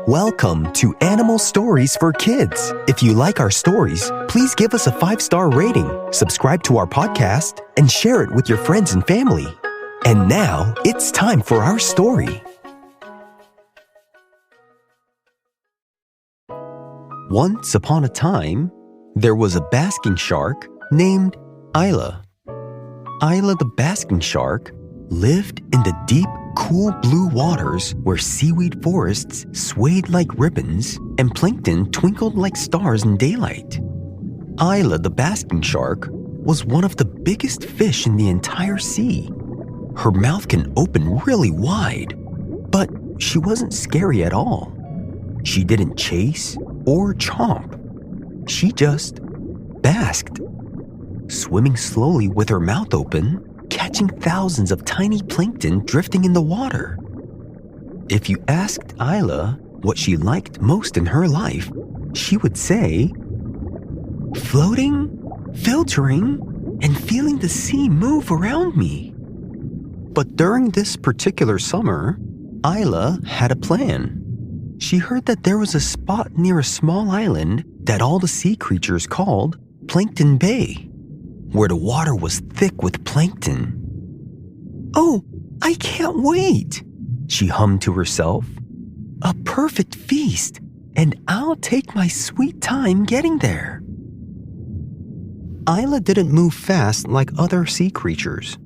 Welcome to Animal Stories for Kids. If you like our stories, please give us a 5-star rating, subscribe to our podcast, and share it with your friends and family. And now, it's time for our story. Once upon a time, there was a basking shark named Isla. Isla the basking shark lived in the deep, cool blue waters where seaweed forests swayed like ribbons and plankton twinkled like stars in daylight. Isla the basking shark was one of the biggest fish in the entire sea. Her mouth can open really wide, but she wasn't scary at all. She didn't chase or chomp. She just basked, swimming slowly with her mouth open, catching thousands of tiny plankton drifting in the water. If you asked Isla what she liked most in her life, she would say, floating, filtering, and feeling the sea move around me. But during this particular summer, Isla had a plan. She heard that there was a spot near a small island that all the sea creatures called Plankton Bay, where the water was thick with plankton. "Oh, I can't wait," she hummed to herself. "A perfect feast, and I'll take my sweet time getting there." Isla didn't move fast like other sea creatures.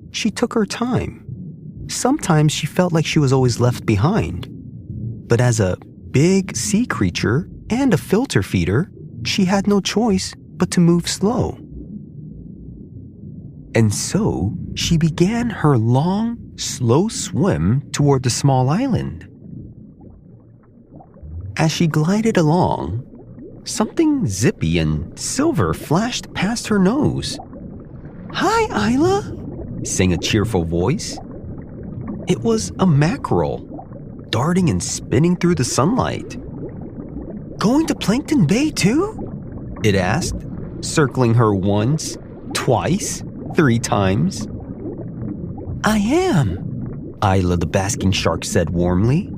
She took her time. Sometimes she felt like she was always left behind. But as a big sea creature and a filter feeder, she had no choice but to move slow. And so she began her long, slow swim toward the small island. As she glided along, something zippy and silver flashed past her nose. "Hi, Isla," sang a cheerful voice. It was a mackerel, darting and spinning through the sunlight. "Going to Plankton Bay too?" it asked, circling her once, twice, 3 times. "I am," Isla the basking shark said warmly.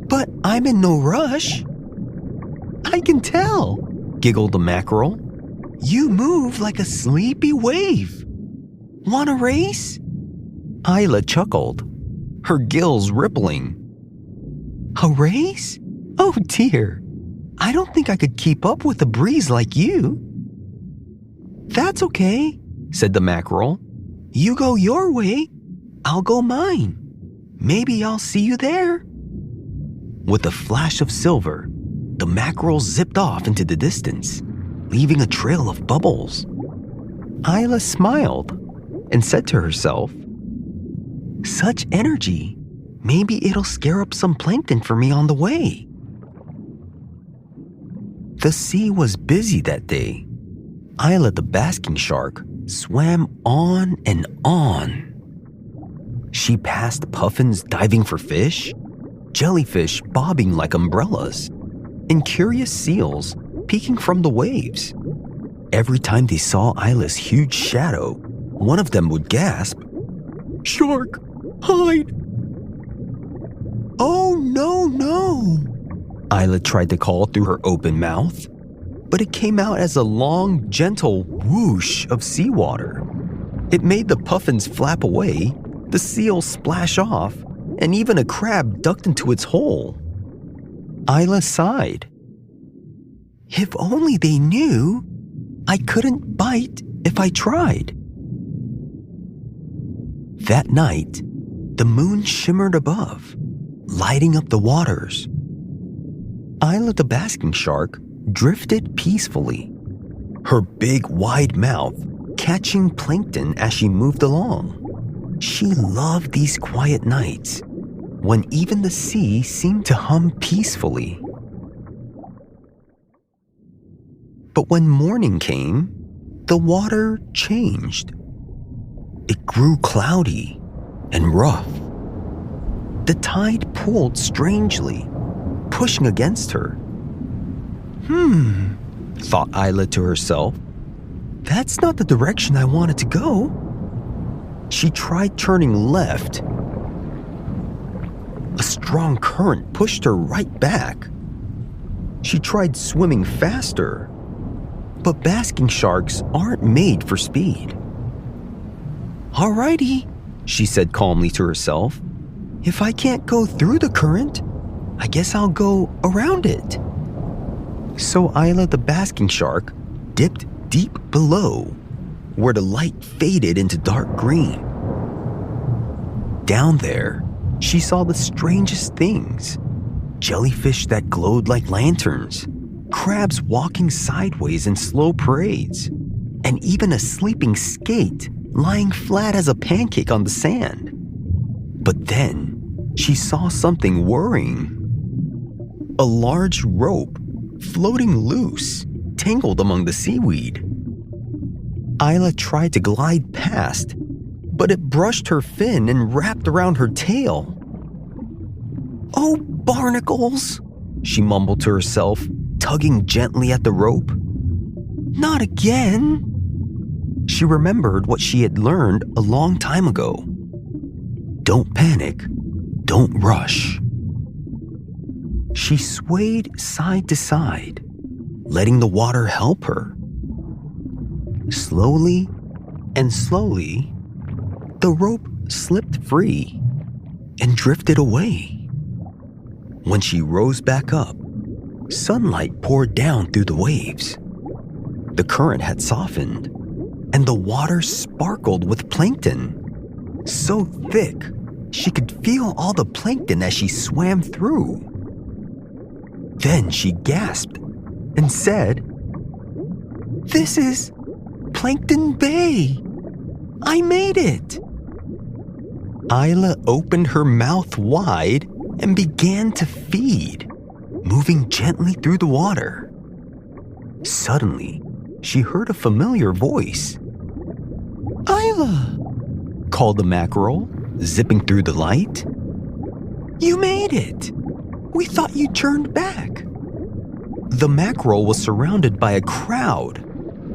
"But I'm in no rush." "I can tell," giggled the mackerel. "You move like a sleepy wave. Want a race?" Isla chuckled, her gills rippling. "A race? Oh dear, I don't think I could keep up with a breeze like you." "That's okay," said the mackerel. "You go your way, I'll go mine. Maybe I'll see you there." With a flash of silver, the mackerel zipped off into the distance, leaving a trail of bubbles. Isla smiled and said to herself, "Such energy. Maybe it'll scare up some plankton for me on the way." The sea was busy that day. Isla the basking shark swam on and on. She passed puffins diving for fish, jellyfish bobbing like umbrellas, and curious seals peeking from the waves. Every time they saw Isla's huge shadow, one of them would gasp, "Shark, hide!" "Oh, no. Isla tried to call through her open mouth, but it came out as a long, gentle whoosh of seawater. It made the puffins flap away, the seals splash off, and even a crab ducked into its hole. Isla sighed. "If only they knew I couldn't bite if I tried." That night, the moon shimmered above, lighting up the waters. Isla the basking shark drifted peacefully, her big wide mouth catching plankton as she moved along. She loved these quiet nights when even the sea seemed to hum peacefully. But when morning came, the water changed. It grew cloudy and rough. The tide pulled strangely, pushing against her. Thought Isla to herself. That's not the direction I wanted to go. She tried turning left. a strong current pushed her right back. She tried swimming faster, but basking sharks aren't made for speed. "Alrighty," she said calmly to herself. "If I can't go through the current, I guess I'll go around it." So Isla the basking shark dipped deep below, where the light faded into dark green. Down there, she saw the strangest things. Jellyfish that glowed like lanterns, crabs walking sideways in slow parades, and even a sleeping skate lying flat as a pancake on the sand. But then, she saw something worrying. A large rope floating loose, tangled among the seaweed. Isla tried to glide past, but it brushed her fin and wrapped around her tail. "Oh, barnacles," she mumbled to herself, tugging gently at the rope. "Not again." She remembered what she had learned a long time ago. Don't panic, don't rush. She swayed side to side, letting the water help her. Slowly and slowly, the rope slipped free and drifted away. When she rose back up, sunlight poured down through the waves. The current had softened, and the water sparkled with plankton. So thick, she could feel all the plankton as she swam through. Then she gasped and said, "This is Plankton Bay! I made it!" Isla opened her mouth wide and began to feed, moving gently through the water. Suddenly, she heard a familiar voice. "Isla!" called the mackerel, zipping through the light. "You made it! We thought you turned back." The mackerel was surrounded by a crowd.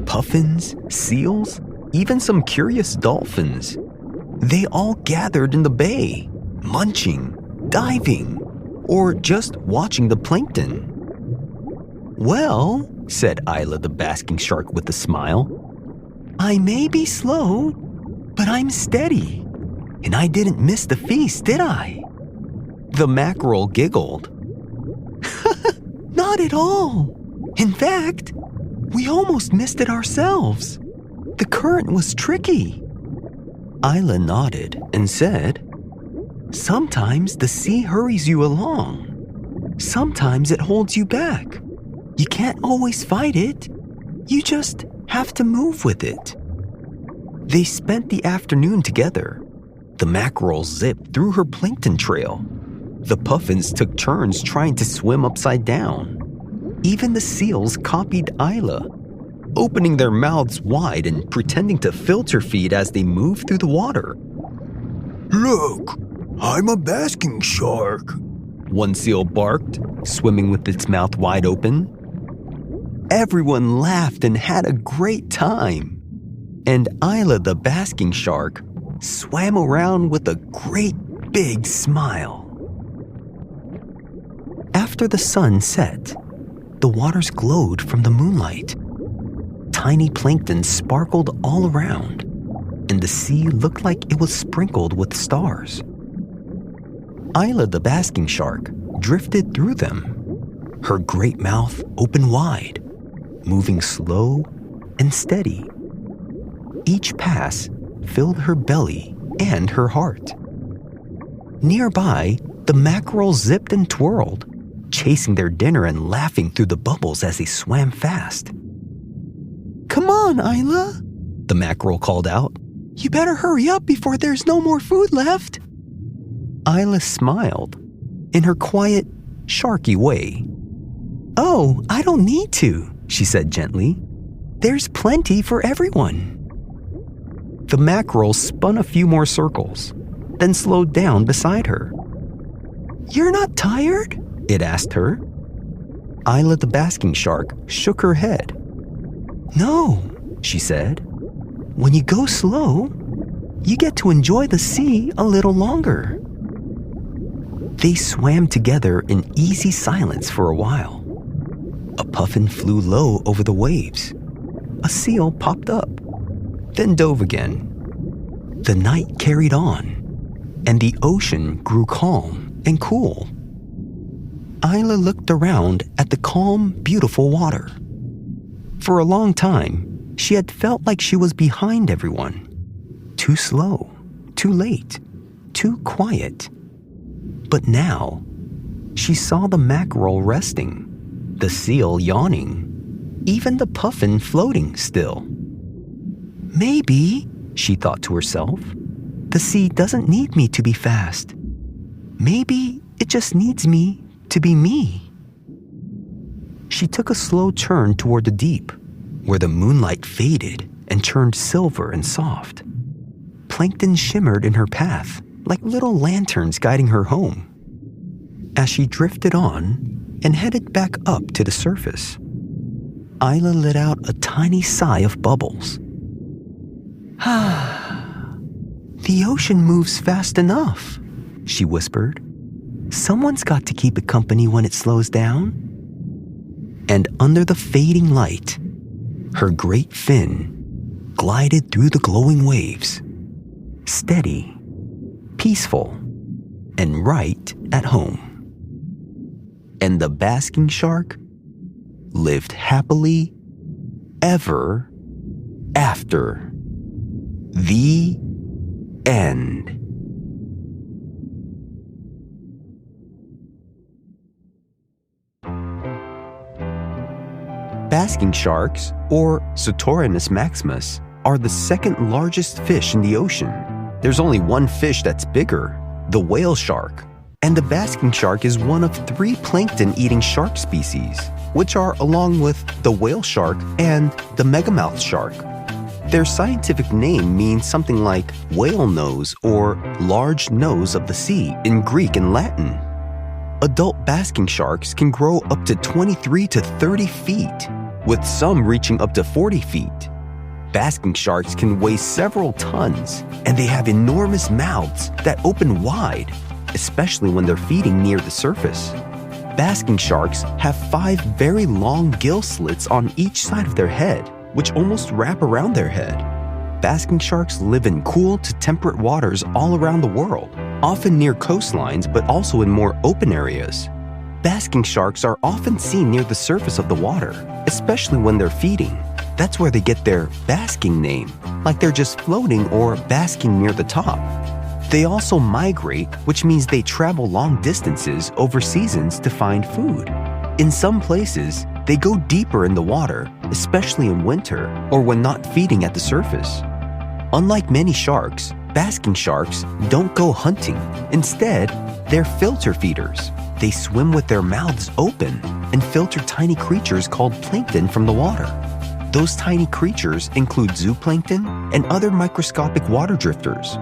Puffins, seals, even some curious dolphins. They all gathered in the bay, munching, diving, or just watching the plankton. "Well," said Isla the basking shark with a smile, "I may be slow, but I'm steady. And I didn't miss the feast, did I?" The mackerel giggled. "Not at all. In fact, we almost missed it ourselves. The current was tricky." Isla nodded and said, "Sometimes the sea hurries you along. Sometimes it holds you back. You can't always fight it. You just have to move with it." They spent the afternoon together. The mackerel zipped through her plankton trail. The puffins took turns trying to swim upside down. Even the seals copied Isla, opening their mouths wide and pretending to filter feed as they moved through the water. "Look, I'm a basking shark," one seal barked, swimming with its mouth wide open. Everyone laughed and had a great time. And Isla the basking shark swam around with a great big smile. After the sun set, the waters glowed from the moonlight. Tiny plankton sparkled all around, and the sea looked like it was sprinkled with stars. Isla the basking shark drifted through them, her great mouth open wide, moving slow and steady. Each pass filled her belly and her heart. Nearby, the mackerel zipped and twirled, chasing their dinner and laughing through the bubbles as they swam fast. "Come on, Isla," the mackerel called out. "You better hurry up before there's no more food left." Isla smiled, in her quiet, sharky way. "Oh, I don't need to," she said gently. "There's plenty for everyone." The mackerel spun a few more circles, then slowed down beside her. "You're not tired?" it asked her. Isla the basking shark shook her head. "No," she said. "When you go slow, you get to enjoy the sea a little longer." They swam together in easy silence for a while. A puffin flew low over the waves. A seal popped up, then dove again. The night carried on, and the ocean grew calm and cool. Isla looked around at the calm, beautiful water. For a long time, she had felt like she was behind everyone. Too slow, too late, too quiet. But now, she saw the mackerel resting, the seal yawning, even the puffin floating still. Maybe, she thought to herself, the sea doesn't need me to be fast. Maybe it just needs me to be me. She took a slow turn toward the deep, where the moonlight faded and turned silver and soft. Plankton shimmered in her path like little lanterns guiding her home. As she drifted on and headed back up to the surface, Isla let out a tiny sigh of bubbles. The ocean moves fast enough, she whispered. Someone's got to keep it company when it slows down. And under the fading light, her great fin glided through the glowing waves, steady, peaceful, and right at home. And the basking shark lived happily ever after. The end. Basking sharks, or Sotorinus maximus, are the second largest fish in the ocean. There's only one fish that's bigger, the whale shark. And the basking shark is one of 3 plankton-eating shark species, which are along with the whale shark and the megamouth shark. Their scientific name means something like whale nose or large nose of the sea in Greek and Latin. Adult basking sharks can grow up to 23 to 30 feet, with some reaching up to 40 feet. Basking sharks can weigh several tons, and they have enormous mouths that open wide, especially when they're feeding near the surface. Basking sharks have 5 very long gill slits on each side of their head, which almost wrap around their head. Basking sharks live in cool to temperate waters all around the world, often near coastlines but also in more open areas. Basking sharks are often seen near the surface of the water, especially when they're feeding. That's where they get their basking name, like they're just floating or basking near the top. They also migrate, which means they travel long distances over seasons to find food. In some places, they go deeper in the water, especially in winter or when not feeding at the surface. Unlike many sharks, basking sharks don't go hunting. Instead, they're filter feeders. They swim with their mouths open and filter tiny creatures called plankton from the water. Those tiny creatures include zooplankton and other microscopic water drifters.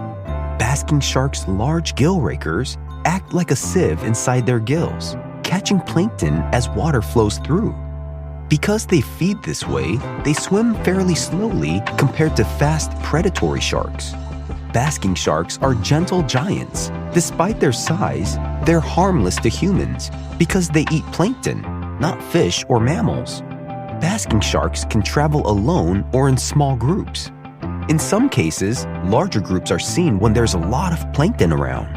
Basking sharks' large gill rakers act like a sieve inside their gills, catching plankton as water flows through. Because they feed this way, they swim fairly slowly compared to fast predatory sharks. Basking sharks are gentle giants. Despite their size, they're harmless to humans because they eat plankton, not fish or mammals. Basking sharks can travel alone or in small groups. In some cases, larger groups are seen when there's a lot of plankton around.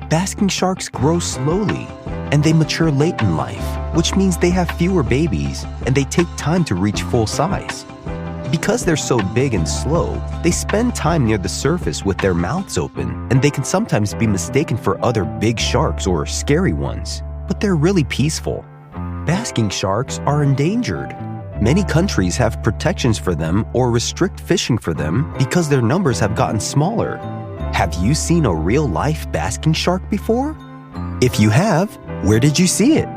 Basking sharks grow slowly, and they mature late in life, which means they have fewer babies and they take time to reach full size. Because they're so big and slow, they spend time near the surface with their mouths open, and they can sometimes be mistaken for other big sharks or scary ones, but they're really peaceful. Basking sharks are endangered. Many countries have protections for them or restrict fishing for them because their numbers have gotten smaller. Have you seen a real-life basking shark before? If you have, where did you see it?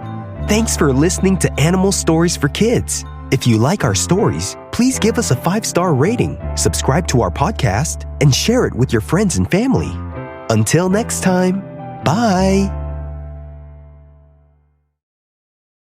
Thanks for listening to Animal Stories for Kids. If you like our stories, please give us a 5-star rating, subscribe to our podcast, and share it with your friends and family. Until next time, bye!